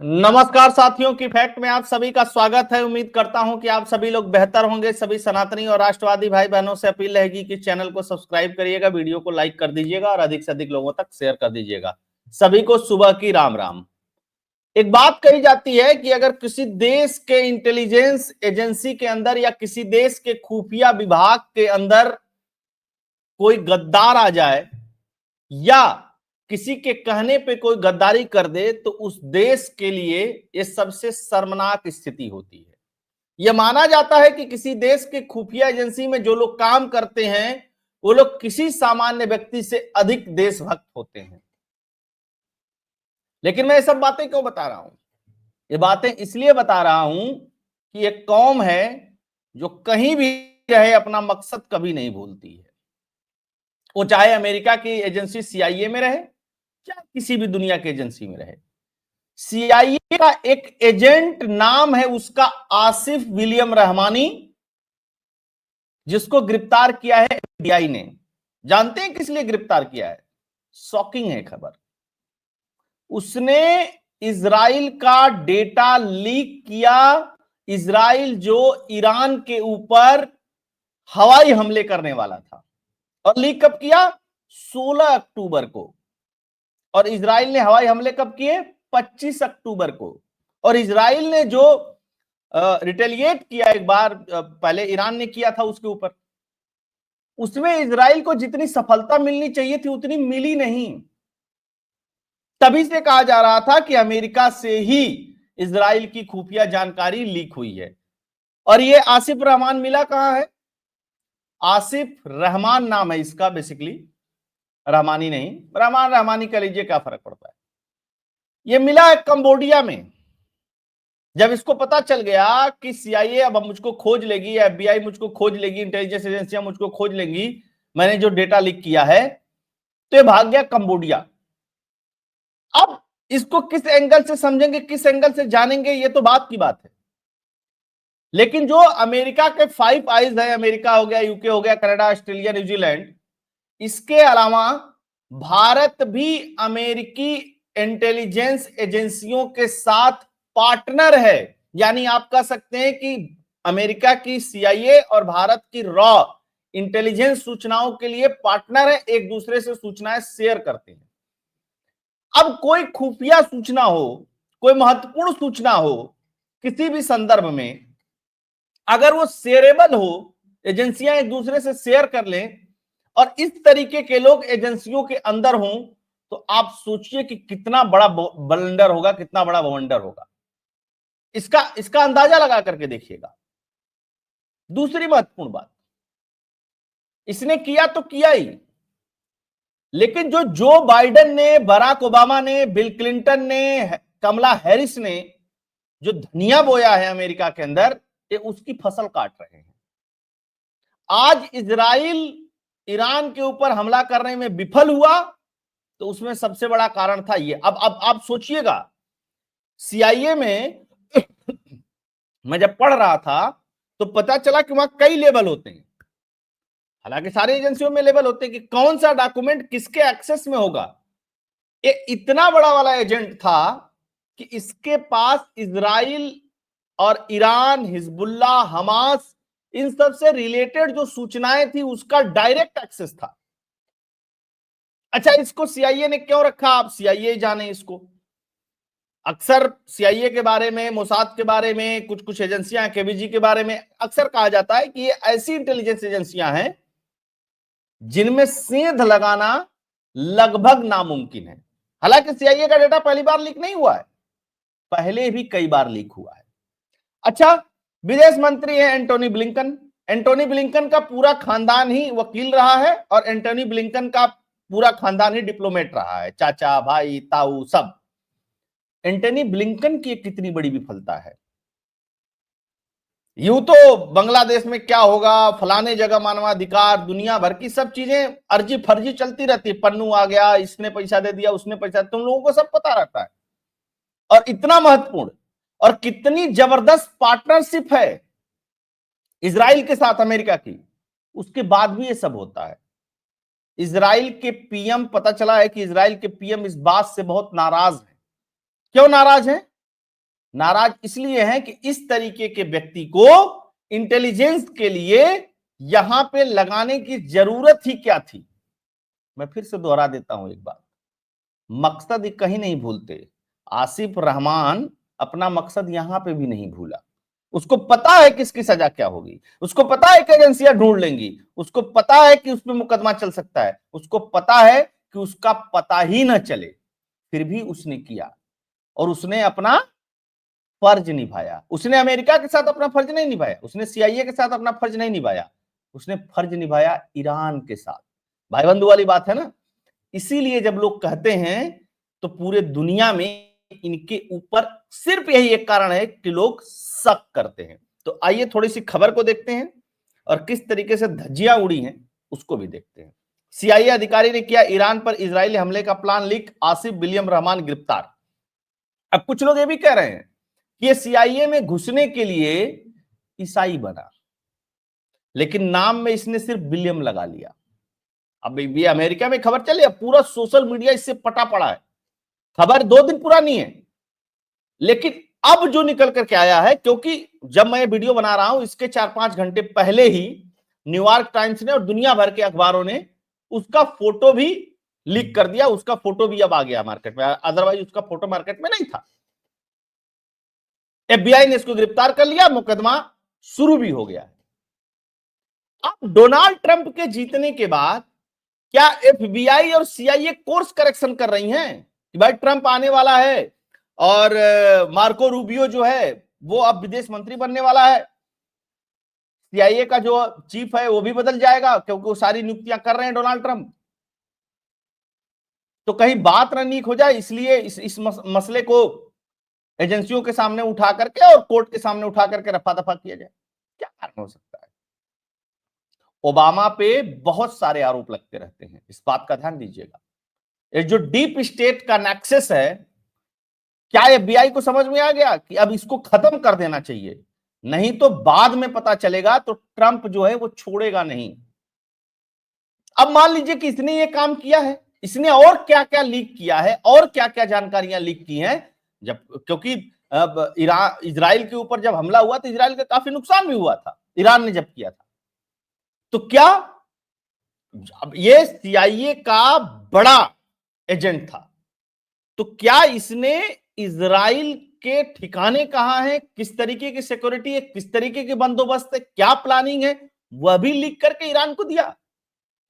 नमस्कार साथियों की फैक्ट में आप सभी का स्वागत है। उम्मीद करता हूं कि आप सभी लोग बेहतर होंगे। सभी सनातनी और राष्ट्रवादी भाई बहनों से अपील रहेगी कि चैनल को सब्सक्राइब करिएगा, वीडियो को लाइक कर दीजिएगा और अधिक से अधिक लोगों तक शेयर कर दीजिएगा। सभी को सुबह की राम राम। एक बात कही जाती है कि अगर किसी देश के इंटेलिजेंस एजेंसी के अंदर या किसी देश के खुफिया विभाग के अंदर कोई गद्दार आ जाए या किसी के कहने पे कोई गद्दारी कर दे तो उस देश के लिए यह सबसे शर्मनाक स्थिति होती है। यह माना जाता है कि किसी देश के खुफिया एजेंसी में जो लोग काम करते हैं वो लोग किसी सामान्य व्यक्ति से अधिक देशभक्त होते हैं। लेकिन मैं ये सब बातें क्यों बता रहा हूं? ये बातें इसलिए बता रहा हूं कि एक कौम है जो कहीं भी रहे अपना मकसद कभी नहीं भूलती है। वो चाहे अमेरिका की एजेंसी सीआईए में रहे चाहे किसी भी दुनिया की एजेंसी में रहे। सीआईए का एक एजेंट नाम है उसका आसिफ विलियम रहमानी, जिसको गिरफ्तार किया है एफबीआई ने। जानते हैं किस लिए गिरफ्तार किया है? शॉकिंग है खबर। उसने इजराइल का डेटा लीक किया। इजराइल जो ईरान के ऊपर हवाई हमले करने वाला था, और लीक कब किया? 16 अक्टूबर को। और इजराइल ने हवाई हमले कब किए? 25 अक्टूबर को। और इजराइल ने जो रिटेलिएट किया, एक बार पहले ईरान ने किया था उसके ऊपर, उसमें इजराइल को जितनी सफलता मिलनी चाहिए थी उतनी मिली नहीं। तभी से कहा जा रहा था कि अमेरिका से ही इजराइल की खुफिया जानकारी लीक हुई है। और ये आसिफ रहमान मिला कहां है? आसिफ रहमान नाम है इसका, बेसिकली रहमानी नहीं। रहमानी कह लीजिए, क्या फर्क पड़ता है। ये मिला है कंबोडिया में। जब इसको पता चल गया कि सीआईए अब मुझको खोज लेगी, एफबीआई मुझको खोज लेगी, इंटेलिजेंस एजेंसियां मुझको खोज लेंगी, मैंने जो डेटा लीक किया है, तो ये भाग गया कंबोडिया। अब इसको किस एंगल से समझेंगे, किस एंगल से जानेंगे, ये तो बात की बात है। लेकिन जो अमेरिका के फाइव आइज है, अमेरिका हो गया, यूके हो गया, कनाडा, ऑस्ट्रेलिया, न्यूजीलैंड, इसके अलावा भारत भी अमेरिकी इंटेलिजेंस एजेंसियों के साथ पार्टनर है। यानी आप कह सकते हैं कि अमेरिका की सीआईए और भारत की रॉ इंटेलिजेंस सूचनाओं के लिए पार्टनर है, एक दूसरे से सूचनाएं शेयर करते हैं। अब कोई खुफिया सूचना हो, कोई महत्वपूर्ण सूचना हो किसी भी संदर्भ में, अगर वो शेयरेबल हो, एजेंसियां एक दूसरे से शेयर कर लें और इस तरीके के लोग एजेंसियों के अंदर हों, तो आप सोचिए कि कितना बड़ा बलंडर होगा, कितना बड़ा बवंडर होगा। इसका अंदाजा लगा करके देखिएगा। दूसरी महत्वपूर्ण बात, इसने किया तो किया ही, लेकिन जो बाइडेन ने, बराक ओबामा ने, बिल क्लिंटन ने, कमला हैरिस ने जो धनिया बोया है अमेरिका के अंदर, ये उसकी फसल काट रहे हैं। आज इजराइल ईरान के ऊपर हमला करने में विफल हुआ तो उसमें सबसे बड़ा कारण था ये। अब आप सोचिएगा, सीआईए में मैं जब पढ़ रहा था तो पता चला कि वहां कई लेवल होते हैं। हालांकि सारी एजेंसियों में लेवल होते हैं कि कौन सा डॉक्यूमेंट किसके एक्सेस में होगा। ये इतना बड़ा वाला एजेंट था कि इसके पास इजराइल और ईरान, हिजबुल्लाह, हमास, इन सब से रिलेटेड जो सूचनाएं थी उसका डायरेक्ट एक्सेस था। अच्छा, इसको सीआईए ने क्यों रखा? आप सीआईए जाने इसको। अक्सर सीआईए के बारे में, मोसाद के बारे में, कुछ कुछ एजेंसियां, केबीजी के बारे में अक्सर कहा जाता है कि ये ऐसी इंटेलिजेंस एजेंसियां हैं जिनमें सेंध लगाना लगभग नामुमकिन है। हालांकि सीआईए का डेटा पहली बार लीक नहीं हुआ है, पहले भी कई बार लीक हुआ है। अच्छा, विदेश मंत्री है एंटोनी ब्लिंकन। एंटोनी ब्लिंकन का पूरा खानदान ही वकील रहा है और एंटोनी ब्लिंकन का पूरा खानदान ही डिप्लोमेट रहा है, चाचा, भाई, ताऊ, सब। एंटोनी ब्लिंकन की कितनी बड़ी विफलता है। यूं तो बांग्लादेश में क्या होगा, फलाने जगह मानवाधिकार, दुनिया भर की सब चीजें अर्जी फर्जी चलती रहती है। पन्नू आ गया, इसने पैसा दे दिया, उसने पैसा, तुम लोगों को सब पता रहता है। और इतना महत्वपूर्ण और कितनी जबरदस्त पार्टनरशिप है इजराइल के साथ अमेरिका की, उसके बाद भी ये सब होता है। इजराइल के पीएम, पता चला है कि इजराइल के पीएम इस बात से बहुत नाराज है। क्यों नाराज है? नाराज इसलिए हैं कि इस तरीके के व्यक्ति को इंटेलिजेंस के लिए यहां पे लगाने की जरूरत ही क्या थी। मैं फिर से दोहरा देता हूं एक बात, मकसद कहीं नहीं भूलते। आसिफ रहमान अपना मकसद यहां पे भी नहीं भूला। उसको पता है कि इसकी सजा क्या होगी, उसको पता है कि एजेंसियां ढूंढ लेंगी, उसको पता है कि उस पर मुकदमा चल सकता है, उसको पता है कि उसका पता ही न चले, फिर भी उसने किया और उसने अपना फर्ज निभाया। उसने अमेरिका के साथ अपना फर्ज नहीं निभाया, उसने सीआईए के साथ अपना फर्ज नहीं निभाया, उसने फर्ज निभाया ईरान के साथ। भाई बंधु वाली बात है ना। इसीलिए जब लोग कहते हैं तो पूरे दुनिया में इनके ऊपर सिर्फ यही एक कारण है कि लोग शक करते हैं। तो आइए थोड़ी सी खबर को देखते हैं और किस तरीके से धज्जियां उड़ी हैं उसको भी देखते हैं। सीआईए अधिकारी ने किया ईरान पर इजरायली हमले का प्लान लीक, आसिफ बिलियम रहमान गिरफ्तार। अब कुछ लोग ये भी कह रहे हैं कि ये सीआईए में घुसने के लिए ईसाई बना, लेकिन नाम में इसने सिर्फ विलियम लगा लिया। अब ये अमेरिका में खबर चली, अब पूरा सोशल मीडिया इससे पटा पड़ा है। खबर 2 दिन पुरानी है, लेकिन अब जो निकल करके आया है, क्योंकि जब मैं वीडियो बना रहा हूं इसके 4-5 घंटे पहले ही न्यूयॉर्क टाइम्स ने और दुनिया भर के अखबारों ने उसका फोटो भी लीक कर दिया। उसका फोटो भी अब आ गया मार्केट में, अदरवाइज उसका फोटो मार्केट में नहीं था। एफबीआई ने इसको गिरफ्तार कर लिया, मुकदमा शुरू भी हो गया। अब डोनाल्ड ट्रंप के जीतने के बाद क्या एफबीआई और सीआईए कोर्स करेक्शन कर रही हैं कि भाई ट्रंप आने वाला है और मार्को रूबियो जो है वो अब विदेश मंत्री बनने वाला है, सीआईए का जो चीफ है वो भी बदल जाएगा क्योंकि वो सारी नियुक्तियां कर रहे हैं डोनाल्ड ट्रंप। तो कहीं बात न लीक हो जाए, इसलिए इस मसले को एजेंसियों के सामने उठा करके और कोर्ट के सामने उठा करके रफा दफा किया जाए। क्या कारण हो सकता है? ओबामा पे बहुत सारे आरोप लगते रहते हैं, इस बात का ध्यान दीजिएगा। ये जो डीप स्टेट का नेक्सस है, क्या एफबीआई को समझ में आ गया कि अब इसको खत्म कर देना चाहिए, नहीं तो बाद में पता चलेगा तो ट्रंप जो है वो छोड़ेगा नहीं। अब मान लीजिए कि इसने ये काम किया है, इसने और क्या क्या लीक किया है और क्या क्या जानकारियां लीक की हैं। जब क्योंकि अब इजराइल के ऊपर जब हमला हुआ तो इजराइल का काफी नुकसान भी हुआ था, ईरान ने जब किया था। तो क्या अब ये सीआईए का बड़ा एजेंट था, तो क्या इसने इजराइल के ठिकाने कहां है, किस तरीके की सिक्योरिटी है, किस तरीके के बंदोबस्त है, क्या प्लानिंग है, वह भी लीक करके ईरान को दिया।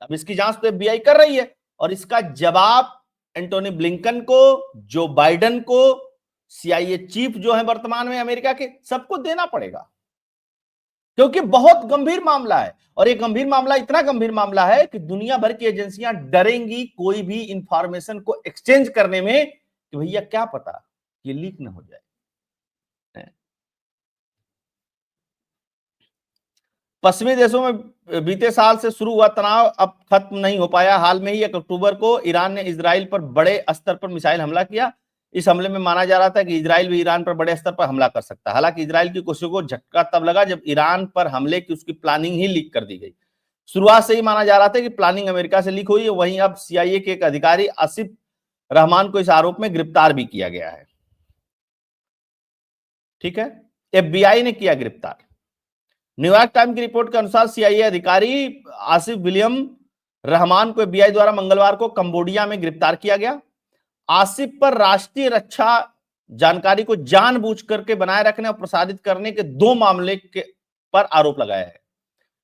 अब इसकी जांच तो एफबीआई कर रही है और इसका जवाब एंटोनी ब्लिंकन को, जो बाइडेन को, सीआईए चीफ जो है वर्तमान में अमेरिका के, सबको देना पड़ेगा, क्योंकि बहुत गंभीर मामला है। और ये गंभीर मामला इतना गंभीर मामला है कि दुनिया भर की एजेंसियां डरेंगी कोई भी इंफॉर्मेशन को एक्सचेंज करने में कि भैया क्या पता ये लीक ना हो जाए। पश्चिमी देशों में बीते साल से शुरू हुआ तनाव अब खत्म नहीं हो पाया। हाल में ही 1 अक्टूबर को ईरान ने इजराइल पर बड़े स्तर पर मिसाइल हमला किया। इस हमले में माना जा रहा था कि इजराइल भी ईरान पर बड़े स्तर पर हमला कर सकता है। हालांकि इजराइल की कोशिशों को झटका तब लगा जब ईरान पर हमले की उसकी प्लानिंग ही लीक कर दी गई। शुरुआत से ही माना जा रहा था कि प्लानिंग अमेरिका से लीक हुई है। वहीं अब सीआईए के एक अधिकारी आसिफ रहमान को इस आरोप में गिरफ्तार भी किया गया है। ठीक है, एफबीआई ने किया गिरफ्तार। न्यूयॉर्क टाइम्स की रिपोर्ट के अनुसार सीआईए अधिकारी आसिफ विलियम रहमान को एफबीआई द्वारा मंगलवार को कंबोडिया में गिरफ्तार किया गया। आसिफ पर राष्ट्रीय रक्षा जानकारी को जानबूझ करके बनाए रखने और प्रसारित करने के 2 मामले पर आरोप लगाया है।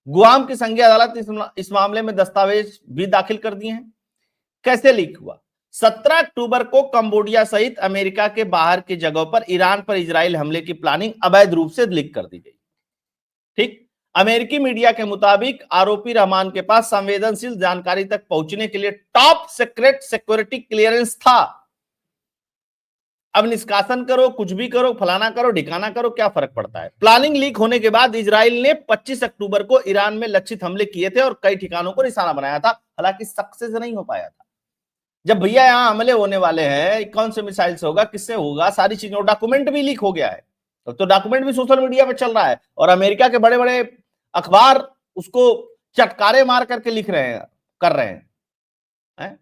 गुआम की संघीय अदालत इस मामले में दस्तावेज भी दाखिल कर दिए हैं। कैसे लीक हुआ? 17 अक्टूबर को कंबोडिया सहित अमेरिका के बाहर की जगहों पर ईरान पर इजराइल हमले की प्लानिंग अवैध रूप से लीक कर दी गई। ठीक, अमेरिकी मीडिया के मुताबिक आरोपी रहमान के पास संवेदनशील जानकारी तक पहुंचने के लिए टॉप सीक्रेट सिक्योरिटी क्लियरेंस था। अब निष्कासन करो, कुछ भी करो, फलाना करो, ढिकाना करो, क्या फर्क पड़ता है। प्लानिंग लीक होने के बाद इजराइल ने 25 अक्टूबर को ईरान में लक्षित हमले किए थे और कई ठिकानों को निशाना बनाया था। हालांकि सक्सेस नहीं हो पाया था। जब भैया यहां हमले होने वाले हैं, कौन से मिसाइल से होगा, किससे होगा, सारी चीजों, डॉक्यूमेंट भी लीक हो गया है। तो डॉक्यूमेंट भी सोशल मीडिया पे चल रहा है और अमेरिका के बड़े बड़े अखबार उसको चटकारे मार करके लिख रहे हैं, कर रहे हैं,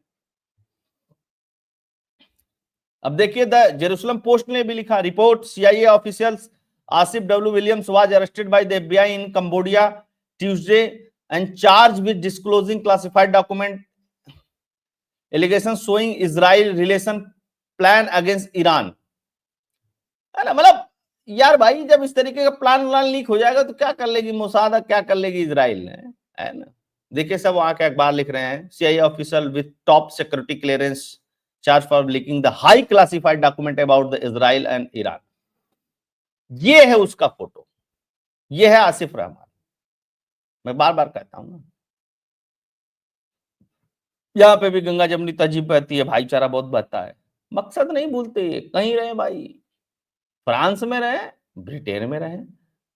अब देखिए द जेरूसलम पोस्ट ने भी लिखा, report CIA officials Asif W Williams was arrested by the FBI in Cambodia Tuesday and charge with disclosing classified document allegation showing Israel relation plan against Iran. है ना, मतलब यार भाई जब इस तरीके का प्लान लीक हो जाएगा तो क्या कर लेगी मोसाद, क्या कर लेगी इजराइल ने, है ना। देखिए सब वहां के अखबार लिख रहे हैं, CIA official with top security clearance charge for leaking the high classified document about the Israel and Iran. ये है उसका फोटो, ये है आसिफ रहमान। मैं बार बार कहता हूं ना, यहां पे भी गंगा जमुनी तहजीब बहती है, भाईचारा बहुत बहता है, मकसद नहीं भूलते, कहीं रहे भाई, फ्रांस में रहे, ब्रिटेन में रहे,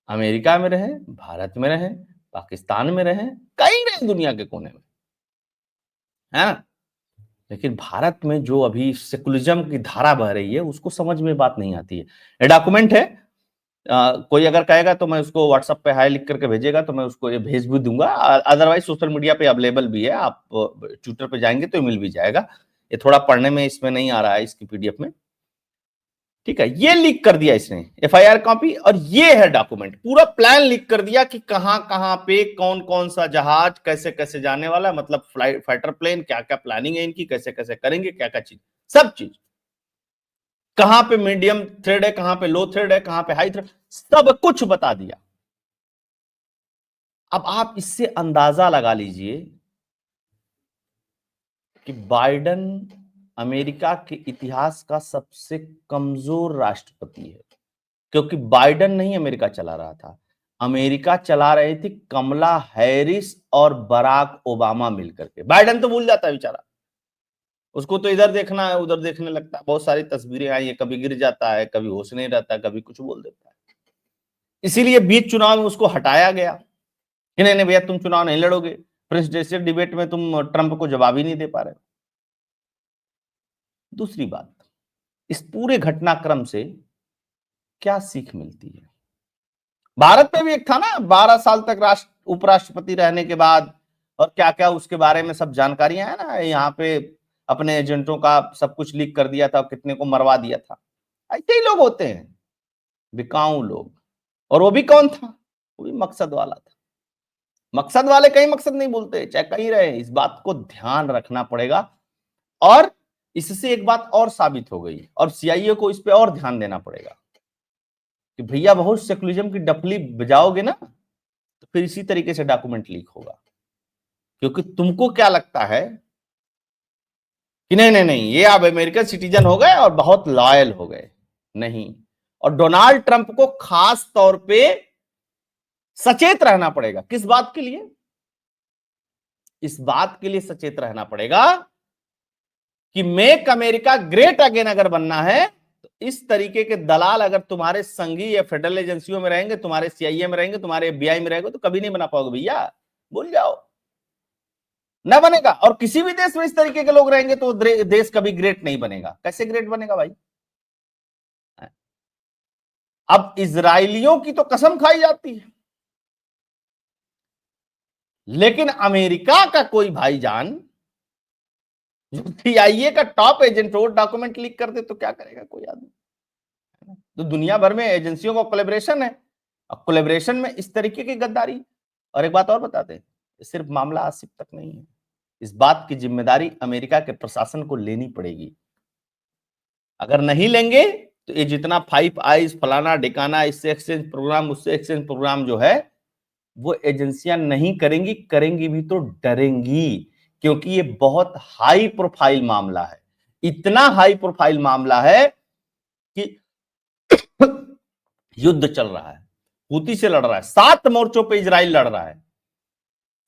अमेरिका में रहे, भारत में रहे, पाकिस्तान में रहे, कहीं रहे दुनिया के कोने में, है ना। लेकिन भारत में जो अभी सेकुलरिज्म की धारा बह रही है उसको समझ में बात नहीं आती है। ये डॉक्यूमेंट है, कोई अगर कहेगा तो मैं उसको व्हाट्सएप पे हाई लिख करके भेजेगा तो मैं उसको ये भेज भी दूंगा, अदरवाइज सोशल मीडिया पे अवेलेबल भी है, आप ट्विटर पे जाएंगे तो मिल भी जाएगा। ये थोड़ा पढ़ने में इसमें नहीं आ रहा है इसकी पीडीएफ में, ठीक है। ये लीक कर दिया इसने एफआईआर कॉपी, और ये है डॉक्यूमेंट, पूरा प्लान लीक कर दिया कि कहां कहां पे कौन कौन सा जहाज कैसे कैसे जाने वाला है, मतलब फ्लाइट फाइटर प्लेन, क्या क्या प्लानिंग है इनकी, कैसे कैसे करेंगे, क्या क्या चीज, सब चीज, कहां पे मीडियम थ्रेड है, कहां पे लो थ्रेड है, कहां पे हाई थ्रेड, सब कुछ बता दिया। अब आप इससे अंदाजा लगा लीजिए कि बाइडेन अमेरिका के इतिहास का सबसे कमजोर राष्ट्रपति है, क्योंकि बाइडेन नहीं अमेरिका चला रहा था, अमेरिका चला रही थी कमला हैरिस और बराक ओबामा मिलकर के। बाइडेन तो भूल जाता है बेचारा, उसको तो इधर देखना है उधर देखने लगता है, बहुत सारी तस्वीरें आई है, कभी गिर जाता है, कभी होश नहीं रहता, कभी कुछ बोल देता है। इसीलिए बीच चुनाव में उसको हटाया गया कि नहीं नहीं भैया तुम चुनाव नहीं लड़ोगे, प्रेसिडेंशियल डिबेट में तुम ट्रंप को जवाब ही नहीं दे पा रहे। दूसरी बात, इस पूरे घटनाक्रम से क्या सीख मिलती है? भारत में भी एक था ना 12 साल तक राष्ट्र उपराष्ट्रपति रहने के बाद, और क्या क्या उसके बारे में सब जानकारियां है ना, यहाँ पे अपने एजेंटों का सब कुछ लीक कर दिया था, कितने को मरवा दिया था। ऐसे ही लोग होते हैं, बिकाऊ लोग। और वो भी कौन था? वो भी मकसद वाला था। मकसद वाले कहीं मकसद नहीं बोलते, चाहे कहीं रहे, इस बात को ध्यान रखना पड़ेगा। और इससे एक बात और साबित हो गई, और सीआईए को इस पे और ध्यान देना पड़ेगा कि भैया बहुत सेकुलरिज्म की डफली बजाओगे ना तो फिर इसी तरीके से डॉक्यूमेंट लीक होगा। क्योंकि तुमको क्या लगता है कि नहीं नहीं नहीं ये अब अमेरिकन सिटीजन हो गए और बहुत लॉयल हो गए, नहीं। और डोनाल्ड ट्रंप को खास तौर पे सचेत रहना पड़ेगा। किस बात के लिए? इस बात के लिए सचेत रहना पड़ेगा कि मेक अमेरिका ग्रेट अगेन अगर बनना है तो इस तरीके के दलाल अगर तुम्हारे संघीय या फेडरल एजेंसियों में रहेंगे, तुम्हारे सीआईए में रहेंगे, तुम्हारे एफबीआई में रहेंगे, तो कभी नहीं बना पाओगे भैया, भूल जाओ, ना बनेगा। और किसी भी देश में इस तरीके के लोग रहेंगे तो देश कभी ग्रेट नहीं बनेगा। कैसे ग्रेट बनेगा भाई? अब इजराइलियों की तो कसम खाई जाती है, लेकिन अमेरिका का कोई भाईजान जो सीआईए का टॉप एजेंट हो डॉक्यूमेंट लीक कर दे तो क्या करेगा कोई आदमी? तो दुनिया भर में एजेंसियों का कोलैबोरेशन है, और कोलैबोरेशन में इस तरीके की गद्दारी। और एक बात और बताते हैं, सिर्फ मामला आसिफ तक नहीं है, इस बात की जिम्मेदारी अमेरिका के प्रशासन को लेनी पड़ेगी। अगर नहीं लेंगे तो ये जितना 5 आइज फलाना ढिकाना, इससे एक्सचेंज प्रोग्राम उससे एक्सचेंज प्रोग्राम जो है वो एजेंसियां नहीं करेंगी, करेंगी भी तो डरेंगी, क्योंकि ये बहुत हाई प्रोफाइल मामला है। इतना हाई प्रोफाइल मामला है कि युद्ध चल रहा है, हूती से लड़ रहा है, 7 मोर्चों पे इजराइल लड़ रहा है।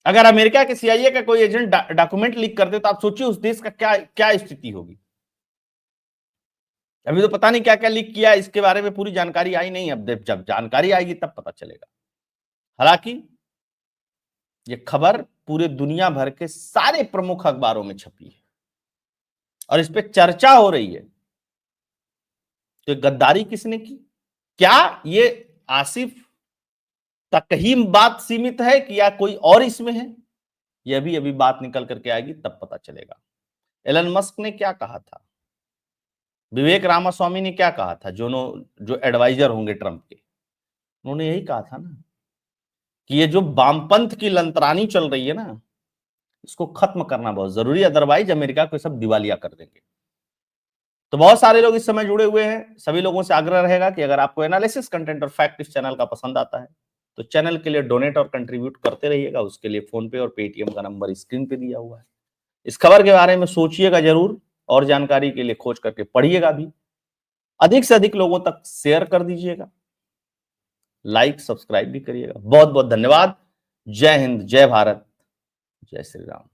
अगर अमेरिका के सीआईए का कोई एजेंट डॉक्यूमेंट लीक कर दे तो आप सोचिए उस देश का क्या क्या स्थिति होगी। अभी तो पता नहीं क्या क्या लीक किया, इसके बारे में पूरी जानकारी आई नहीं, अब जब जानकारी आएगी तब पता चलेगा। हालांकि ये खबर पूरे दुनिया भर के सारे प्रमुख अखबारों में छपी है और इस पे चर्चा हो रही है। तो गद्दारी किसने की? क्या ये आसिफ तक ही बात सीमित है कि या कोई और इसमें है? यह भी अभी बात निकल करके आएगी तब पता चलेगा। एलन मस्क ने क्या कहा था? विवेक रामास्वामी ने क्या कहा था, जो एडवाइजर होंगे ट्रंप के, उन्होंने यही कहा था ना कि ये जो वामपंथ की लंतरानी चल रही है ना, इसको खत्म करना बहुत जरूरी है, अदरवाइज अमेरिका को सब दिवालिया कर देंगे। तो बहुत सारे लोग इस समय जुड़े हुए हैं, सभी लोगों से आग्रह रहेगा कि अगर आपको एनालिसिस कंटेंट और फैक्ट इस चैनल का पसंद आता है तो चैनल के लिए डोनेट और कंट्रीब्यूट करते रहिएगा। उसके लिए फोन पे और पेटीएम का नंबर स्क्रीन पे दिया हुआ है। इस खबर के बारे में सोचिएगा जरूर और जानकारी के लिए खोज करके पढ़िएगा भी। अधिक से अधिक लोगों तक शेयर कर दीजिएगा, लाइक सब्सक्राइब भी करिएगा। बहुत बहुत धन्यवाद। जय हिंद, जय भारत, जय श्री राम।